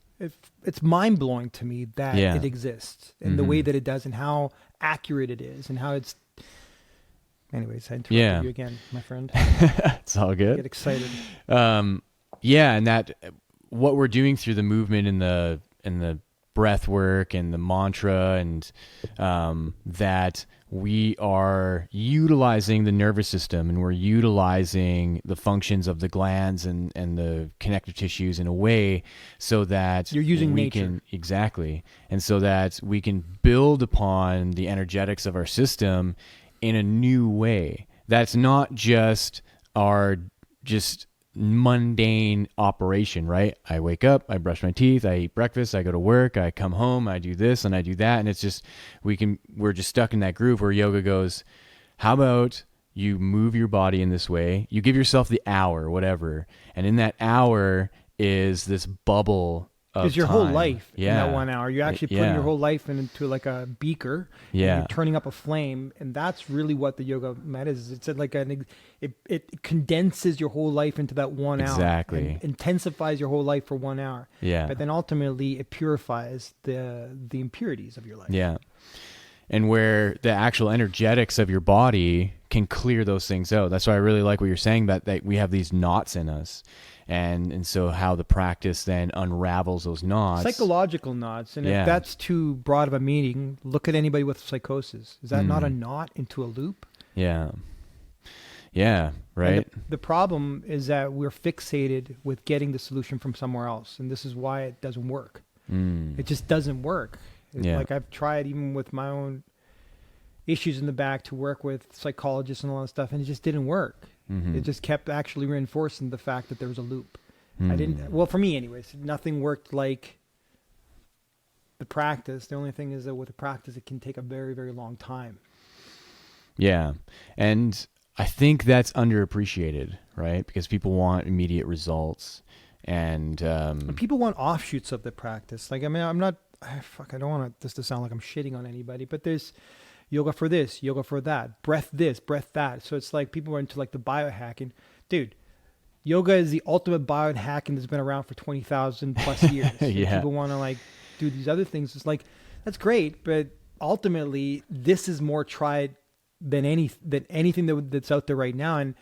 mind blowing to me that Yeah. it exists and the way that it does and how accurate it is and how it's. Anyways, I interrupted you again, my friend. It's all good. Get excited. Yeah, and that what we're doing through the movement and the breath work and the mantra, and that we are utilizing the nervous system, and we're utilizing the functions of the glands and the connective tissues in a way so that You're using we nature. can, exactly, and so that we can build upon the energetics of our system in a new way. That's not just our just mundane operation, right? I wake up, I brush my teeth, I eat breakfast, I go to work, I come home, I do this and I do that, and it's just we're just stuck in that groove where yoga goes, how about you move your body in this way, you give yourself the hour, whatever, and in that hour is this bubble of Is your whole time. life in Yeah. that 1 hour. You're actually putting your whole life into like a beaker. Yeah. And you're turning up a flame, and that's really what the yoga mat is. It's like it condenses your whole life into that 1 hour. Exactly. And intensifies your whole life for 1 hour. Yeah. But then ultimately it purifies the impurities of your life. Yeah. And where the actual energetics of your body can clear those things out. That's why I really like what you're saying, that we have these knots in us. And so how the practice then unravels those knots. Psychological knots. And Yeah. if that's too broad of a meaning, look at anybody with psychosis. Is that not a knot into a loop? Yeah. Yeah, right? And the problem is that we're fixated with getting the solution from somewhere else. And this is why it doesn't work. It just doesn't work. Yeah. Like I've tried even with my own issues in the back to work with psychologists and all that stuff, and it just didn't work. It just kept actually reinforcing the fact that there was a loop. Well, for me anyways, nothing worked like the practice. The only thing is that with the practice, it can take a very, very long time. Yeah. And I think that's underappreciated, right? Because people want immediate results. And People want offshoots of the practice. Like, I mean, I don't want this to sound like I'm shitting on anybody, but there's yoga for this, yoga for that, breath this, breath that. So it's like people are into like the biohacking. Dude, yoga is the ultimate biohacking that's been around for 20,000 plus years. Yeah. People want to like do these other things. It's like, that's great, but ultimately this is more tried than anything that's out there right now. And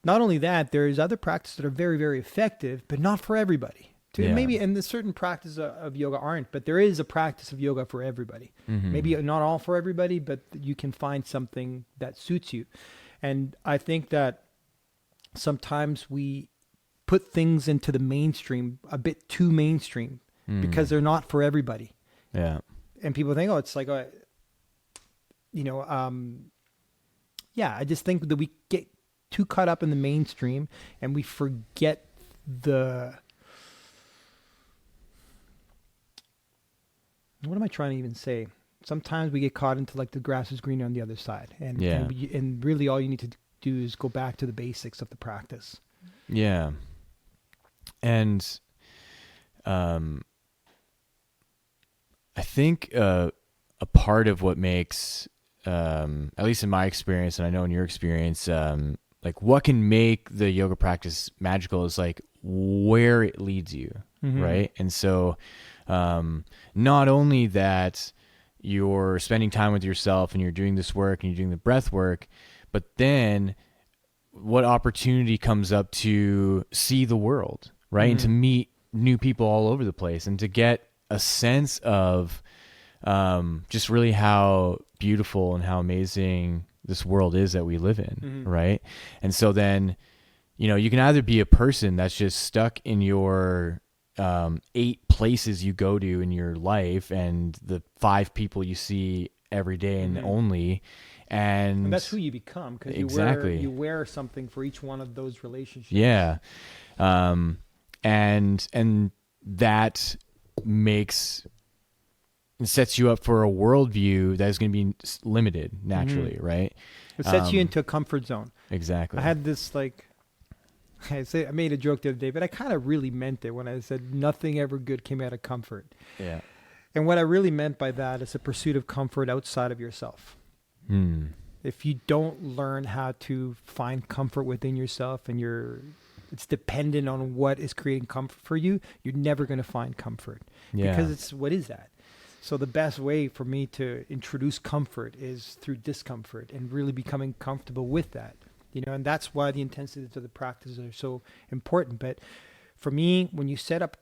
not only that, there's other practices that are very, very effective, but not for everybody. Yeah. Maybe, and there's certain practices of yoga aren't, but there is a practice of yoga for everybody. Maybe not all for everybody, but you can find something that suits you. And I think that sometimes we put things into the mainstream, a bit too mainstream. because they're not for everybody. Yeah. And people think, oh, it's like, I just think that we get too caught up in the mainstream and we forget what am I trying to even say? Sometimes we get caught into like the grass is greener on the other side. And really all you need to do is go back to the basics of the practice. Yeah. And I think a part of what makes, at least in my experience, and I know in your experience, like what can make the yoga practice magical is like where it leads you, right? And so not only that you're spending time with yourself and you're doing this work and you're doing the breath work, but then what opportunity comes up to see the world, right? And to meet new people all over the place and to get a sense of just really how beautiful and how amazing this world is that we live in, right? And so then, you can either be a person that's just stuck in your 8 places you go to in your life and the 5 people you see every day and only, and that's who you become, because you wear something for each one of those relationships. Yeah. And that sets you up for a worldview that is going to be limited naturally, right? It sets you into a comfort zone. Exactly. I had this I made a joke the other day, but I kind of really meant it when I said nothing ever good came out of comfort. Yeah. And what I really meant by that is a pursuit of comfort outside of yourself. If you don't learn how to find comfort within yourself and it's dependent on what is creating comfort for you, you're never going to find comfort. Yeah. Because what is that? So the best way for me to introduce comfort is through discomfort and really becoming comfortable with that. And that's why the intensities of the practices are so important. But for me, when you set up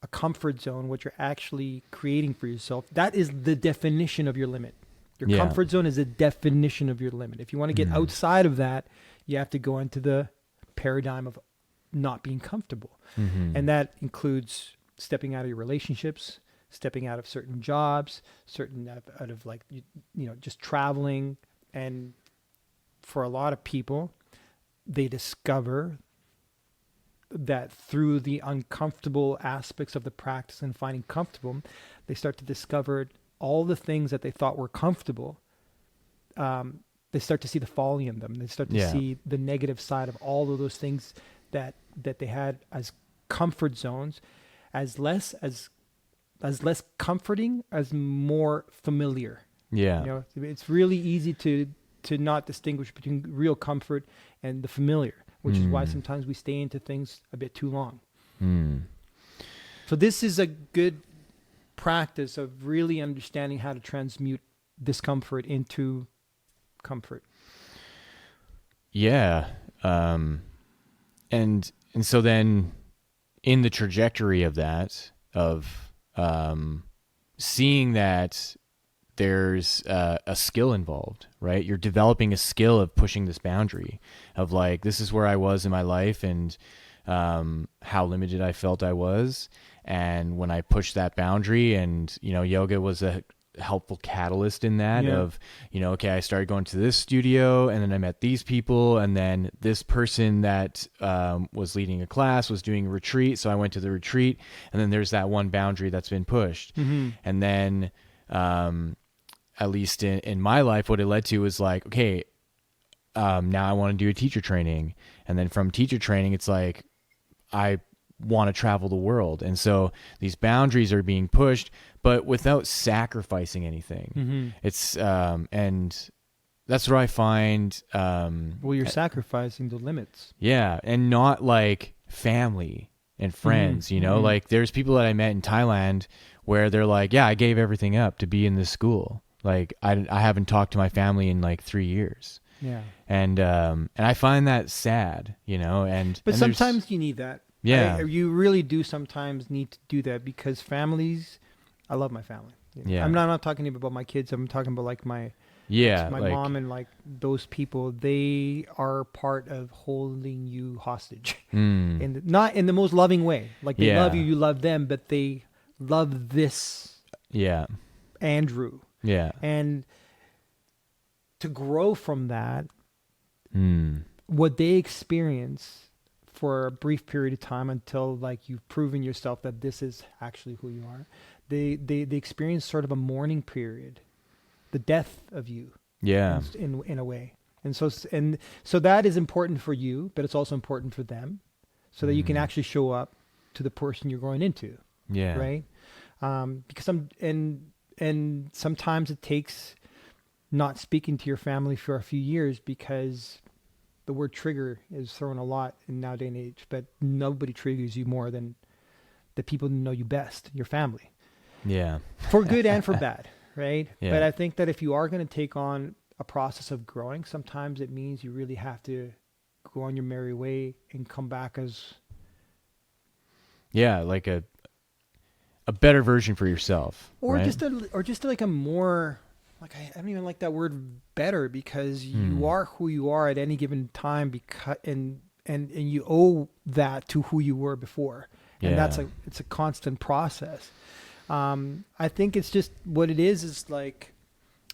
a comfort zone, what you're actually creating for yourself, that is the definition of your limit. Your comfort zone is a definition of your limit. If you want to get outside of that, you have to go into the paradigm of not being comfortable. And that includes stepping out of your relationships, stepping out of certain jobs, out of like, just traveling. And for a lot of people, they discover that through the uncomfortable aspects of the practice and finding comfortable, they start to discover all the things that they thought were comfortable. They start to see the folly in them. They start to see the negative side of all of those things that they had as comfort zones, as less comforting, as more familiar. Yeah. It's really easy to not distinguish between real comfort and the familiar, which is why sometimes we stay into things a bit too long. So this is a good practice of really understanding how to transmute discomfort into comfort. Yeah. And so then in the trajectory of that, of seeing that there's a skill involved, right? You're developing a skill of pushing this boundary of like, this is where I was in my life and how limited I felt I was. And when I pushed that boundary, and, yoga was a helpful catalyst in that of, okay, I started going to this studio and then I met these people, and then this person that was leading a class was doing a retreat. So I went to the retreat, and then there's that one boundary that's been pushed. And then, at least in my life, what it led to was like, okay, now I want to do a teacher training. And then from teacher training, it's like, I want to travel the world. And so these boundaries are being pushed, but without sacrificing anything. It's, and that's where I find, well, you're sacrificing the limits. Yeah. And not like family and friends, like there's people that I met in Thailand where they're like, yeah, I gave everything up to be in this school. Like I haven't talked to my family in like 3 years. Yeah. And I find that sad, but sometimes you need that. Yeah. You really do sometimes need to do that, because families, I love my family. Yeah. I'm not talking about my kids. I'm talking about like my like, mom and like those people. They are part of holding you hostage, and not in the most loving way. Like they love you, you love them, but they love this Yeah. Andrew. Yeah. And to grow from that, Mm. what they experience for a brief period of time until like you've proven yourself that this is actually who you are, they experience sort of a mourning period, the death of you Yeah. in a way. And so that is important for you, but it's also important for them, so that you can actually show up to the person you're going into, Yeah. right? Because and sometimes it takes not speaking to your family for a few years, because the word trigger is thrown a lot in nowadays and age, but nobody triggers you more than the people who know you best, your family, Yeah. for good and for bad, right? Yeah. But I think that if you are going to take on a process of growing, sometimes it means you really have to go on your merry way and come back as Yeah, like a better version for yourself, or right? just like a more, like, I don't even like that word better, because you are who you are at any given time, because and you owe that to who you were before, and Yeah. it's a constant process. I think it's just what it is like,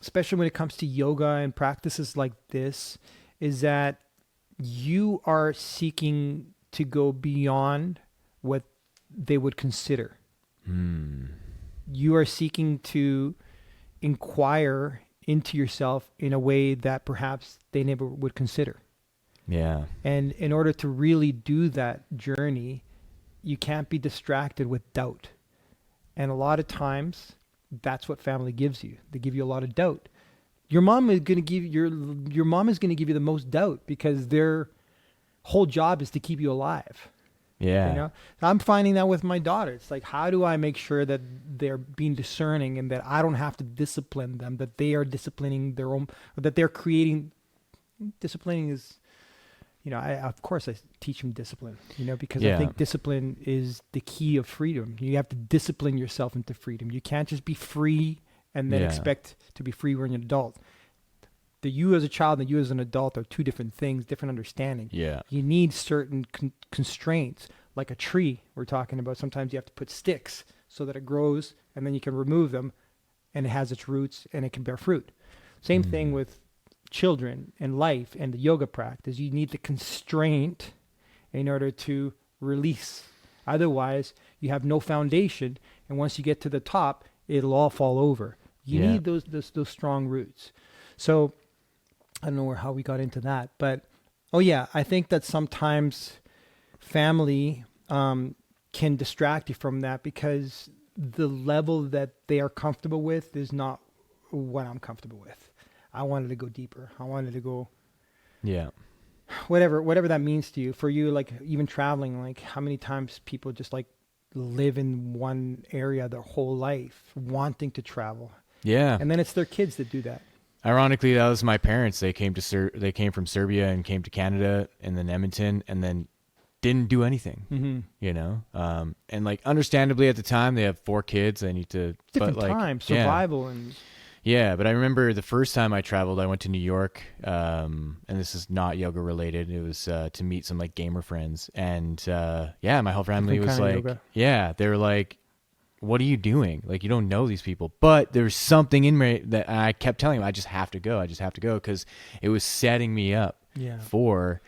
especially when it comes to yoga and practices like this, is that you are seeking to go beyond what they would consider. You are seeking to inquire into yourself in a way that perhaps they never would consider. Yeah. And in order to really do that journey, you can't be distracted with doubt. And a lot of times, that's what family gives you. They give you a lot of doubt. Your mom is going to give your mom is going to give you the most doubt, because their whole job is to keep you alive. Yeah. You know, I'm finding that with my daughter. It's like, how do I make sure that they're being discerning, and that I don't have to discipline them, that they are disciplining their own, or that they're creating. Disciplining is, of course I teach them discipline, because I Yeah. think discipline is the key of freedom. You have to discipline yourself into freedom. You can't just be free and then Yeah. expect to be free when you're an adult. The you as a child and you as an adult are two different things, different understanding. Yeah. You need certain constraints, like a tree we're talking about. Sometimes you have to put sticks so that it grows, and then you can remove them, and it has its roots and it can bear fruit. Same thing with children and life and the yoga practice. You need the constraint in order to release. Otherwise, you have no foundation, and once you get to the top, it'll all fall over. You Yeah. need those strong roots. So I don't know how we got into that, but I think that sometimes family can distract you from that, because the level that they are comfortable with is not what I'm comfortable with. I wanted to go deeper. I wanted to go Yeah. whatever that means to you. For you, like even traveling, like how many times people just like live in one area their whole life, wanting to travel, Yeah. and then it's their kids that do that. Ironically, that was my parents. They came from Serbia and came to Canada and then Edmonton, and then didn't do anything. And like understandably at the time they have 4 kids. They need to Different but like time, survival, and Yeah, but I remember the first time I traveled, I went to New York, and this is not yoga related. It was to meet some like gamer friends, and my whole family Different was kind of like, yoga. they were like, "What are you doing? Like, you don't know these people." But there's something in me that I kept telling them, I just have to go, because it was setting me up for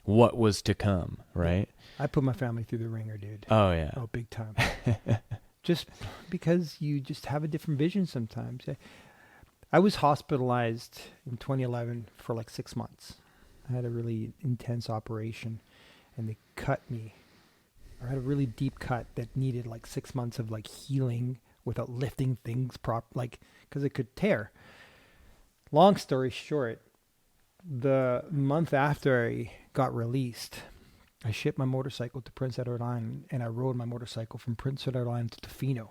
what was to come, right? I put my family through the ringer, dude. Oh yeah, Oh, big time. Just because you just have a different vision sometimes. I was hospitalized in 2011 for like 6 months. I had a really intense operation, and they cut me. I had a really deep cut that needed like 6 months of like healing without lifting things because it could tear. Long story short, the month after I got released, I shipped my motorcycle to Prince Edward Island, and I rode my motorcycle from Prince Edward Island to Tofino.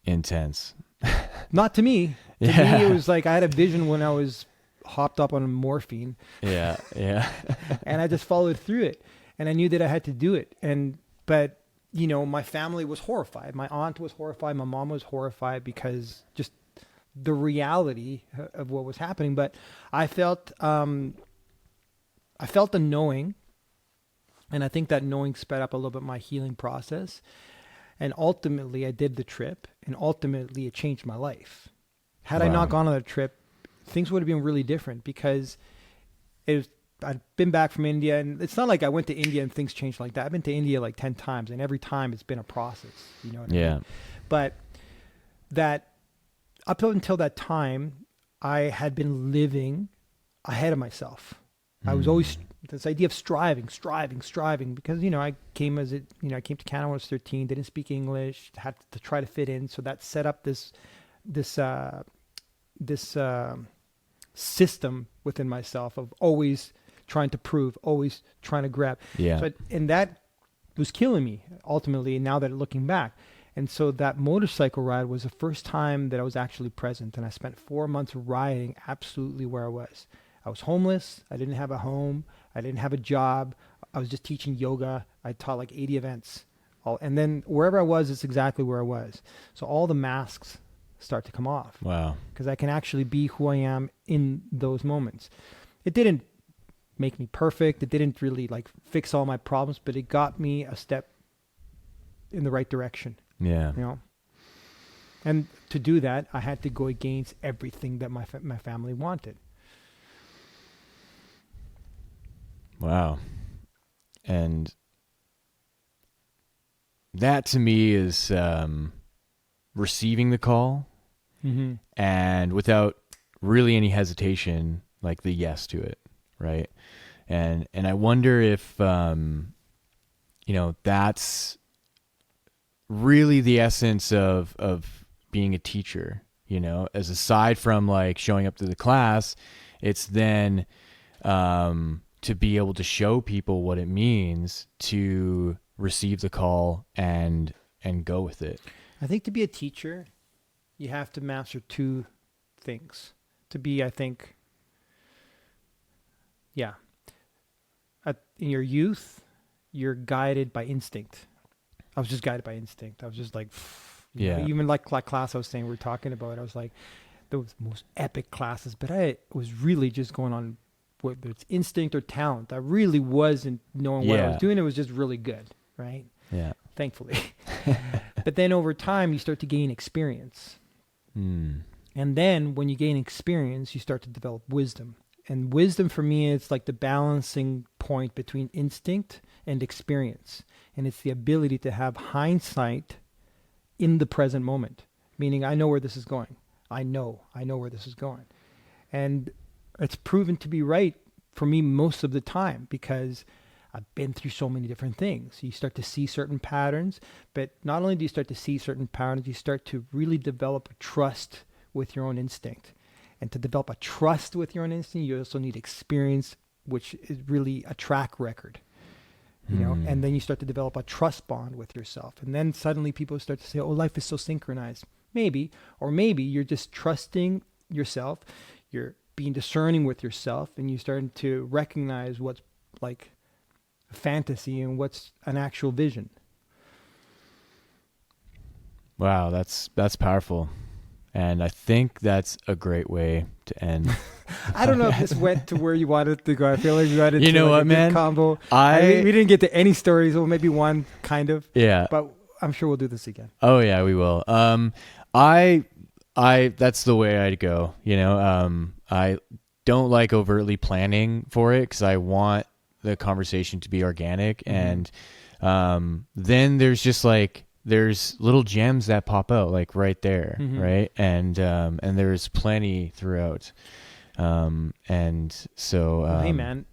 intense. Not to me. To me, it was like I had a vision when I was hopped up on morphine. Yeah. And I just followed through it. And I knew that I had to do it. But my family was horrified. My aunt was horrified. My mom was horrified, because just the reality of what was happening. But I felt the knowing. And I think that knowing sped up a little bit my healing process. And ultimately, I did the trip, and ultimately, it changed my life. Had I Wow. not gone on that trip, things would have been really different because I'd been back from India, and it's not like I went to India and things changed like that. I've been to India like 10 times, and every time it's been a process. You know what I Yeah. mean? But that up until that time, I had been living ahead of myself. I was always this idea of striving, because, I came I came to Canada when I was 13, didn't speak English, had to try to fit in. So that set up this system within myself of always trying to prove, always trying to grab. Yeah. And that was killing me ultimately. Now that looking back. And so that motorcycle ride was the first time that I was actually present. And I spent 4 months riding absolutely where I was. I was homeless. I didn't have a home. I didn't have a job. I was just teaching yoga. I taught like 80 events. And then wherever I was, it's exactly where I was. So all the masks start to come off. Wow. Because I can actually be who I am in those moments. It didn't make me perfect. It didn't really like fix all my problems, but it got me a step in the right direction. Yeah. And to do that, I had to go against everything that my family wanted. Wow. And that to me is receiving the call and without really any hesitation, like the yes to it. Right. And I wonder if, that's really the essence of being a teacher, as aside from like showing up to the class, it's then, to be able to show people what it means to receive the call and go with it. I think to be a teacher, you have to master two things. To be, I think, in your youth, you're guided by instinct. I was just guided by instinct. I was just like, even like class I was saying, we were talking about, I was like, those most epic classes, but I was really just going on whether it's instinct or talent. I really wasn't knowing what I was doing. It was just really good, right? Yeah. Thankfully. But then over time, you start to gain experience. And then when you gain experience, you start to develop wisdom. And wisdom for me, it's like the balancing point between instinct and experience. And it's the ability to have hindsight in the present moment, meaning I know where this is going. I know where this is going. And it's proven to be right for me most of the time because I've been through so many different things. You start to see certain patterns, but not only do you start to see certain patterns, you start to really develop a trust with your own instinct. And to develop a trust with your own instinct, you also need experience, which is really a track record. And then you start to develop a trust bond with yourself. And then suddenly people start to say, oh, life is so synchronized. Maybe, or maybe you're just trusting yourself. You're being discerning with yourself, and you're starting to recognize what's like a fantasy and what's an actual vision. Wow. That's powerful. And I think that's a great way to end. I don't know if this went to where you wanted it to go. I feel like we got into You know like what, a good man? combo. We didn't get to any stories, or maybe one kind of. Yeah. But I'm sure we'll do this again. Oh yeah, we will. I that's the way I'd go. I don't like overtly planning for it because I want the conversation to be organic, and then there's just like there's little gems that pop out like right there, right? And there's plenty throughout. And so hey man,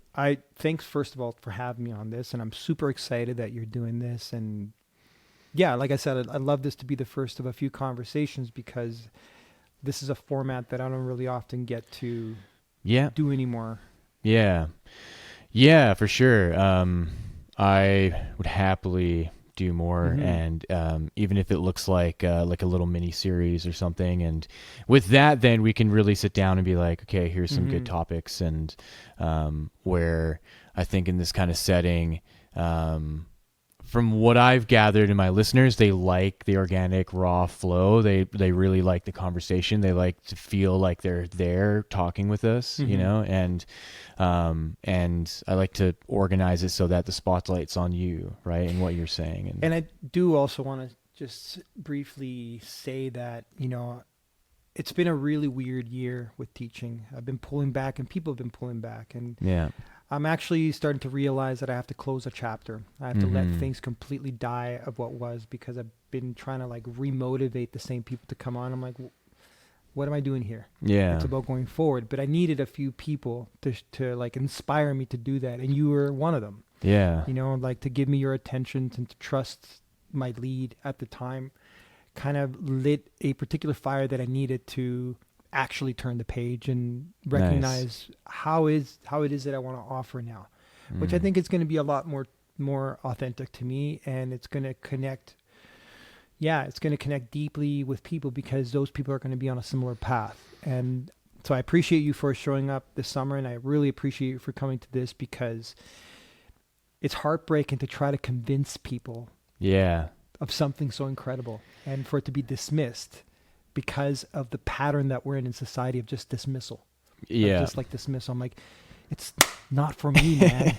thanks first of all for having me on this, and I'm super excited that you're doing this. And yeah, like I said, I'd love this to be the first of a few conversations because this is a format that I don't really often get to do anymore. Yeah, for sure. I would happily do more, and even if it looks like a little mini series or something, and with that, then we can really sit down and be like, okay, here's some good topics, and where I think in this kind of setting, from what I've gathered in my listeners, they like the organic raw flow. They really like the conversation. They like to feel like they're there talking with us, and I like to organize it so that the spotlight's on you, right? And what you're saying. And I do also want to just briefly say that, it's been a really weird year with teaching. I've been pulling back and people have been pulling back. And Yeah. I'm actually starting to realize that I have to close a chapter. I have to let things completely die of what was, because I've been trying to like remotivate the same people to come on. I'm like, what am I doing here? Yeah. It's about going forward. But I needed a few people to like inspire me to do that. And you were one of them. Yeah. Like to give me your attention and to trust my lead at the time kind of lit a particular fire that I needed to actually turn the page and recognize how it is that I want to offer now, which I think is going to be a lot more authentic to me, and it's going to connect. Yeah, it's going to connect deeply with people because those people are going to be on a similar path. And so I appreciate you for showing up this summer, and I really appreciate you for coming to this, because it's heartbreaking to try to convince people of something so incredible and for it to be dismissed because of the pattern that we're in society of just dismissal. Yeah. Just like dismissal. I'm like, it's not for me, man.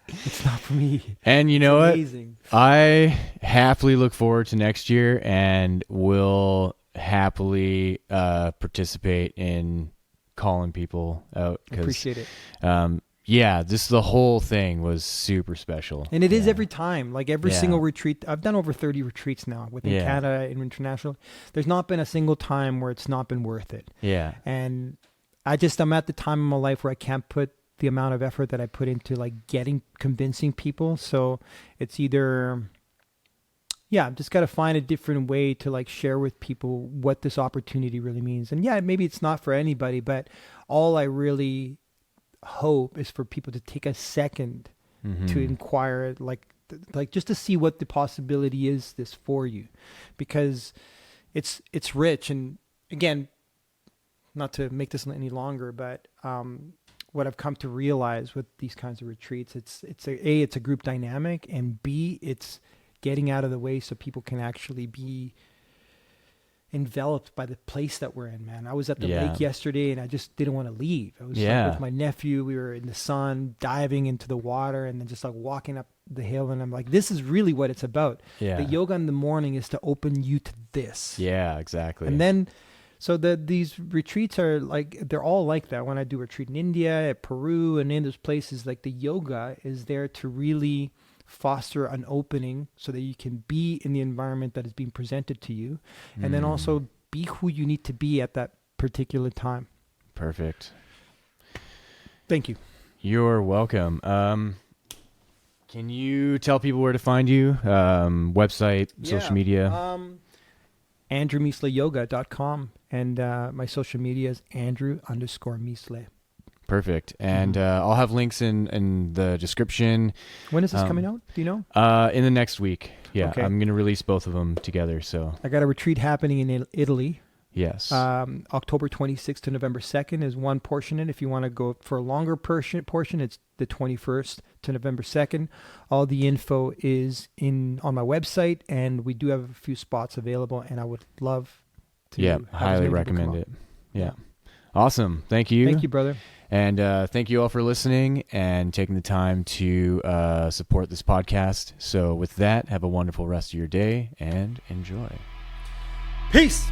It's not for me. And you know what? Amazing. I happily look forward to next year and will happily participate in calling people out. Appreciate it. Yeah, just the whole thing was super special. And it is every time, like every single retreat. I've done over 30 retreats now within Canada and international. There's not been a single time where it's not been worth it. Yeah. And I'm at the time in my life where I can't put the amount of effort that I put into like convincing people. So it's either, I've just got to find a different way to like share with people what this opportunity really means. And maybe it's not for anybody, but all I really hope is for people to take a second to inquire, like just to see what the possibility is this for you, because it's rich. And again, not to make this any longer, but what I've come to realize with these kinds of retreats, it's a group dynamic, and B, it's getting out of the way so people can actually be enveloped by the place that we're in, man. I was at the lake yesterday and I just didn't want to leave. I was like with my nephew. We were in the sun, diving into the water, and then just like walking up the hill. And I'm like, this is really what it's about. Yeah. The yoga in the morning is to open you to this. Yeah, exactly. And then, so these retreats are like, they're all like that. When I do a retreat in India, at Peru, and in those places, like the yoga is there to really foster an opening so that you can be in the environment that is being presented to you, and then also be who you need to be at that particular time. Perfect. Thank you. You're welcome. Can you tell people where to find you? Website, social media? AndrewMisleYoga.com, and my social media is Andrew_Misle. Perfect. And I'll have links in the description. When is this coming out? Do you know? In the next week. Yeah. Okay. I'm going to release both of them together. So I got a retreat happening in Italy. Yes. October 26th to November 2nd is one portion. And if you want to go for a longer portion, it's the 21st to November 2nd. All the info is on my website, and we do have a few spots available, and I would love to. Yeah, highly recommend it. Yeah. Awesome. Thank you. Thank you, brother. And thank you all for listening and taking the time to support this podcast. So with that, have a wonderful rest of your day and enjoy. Peace.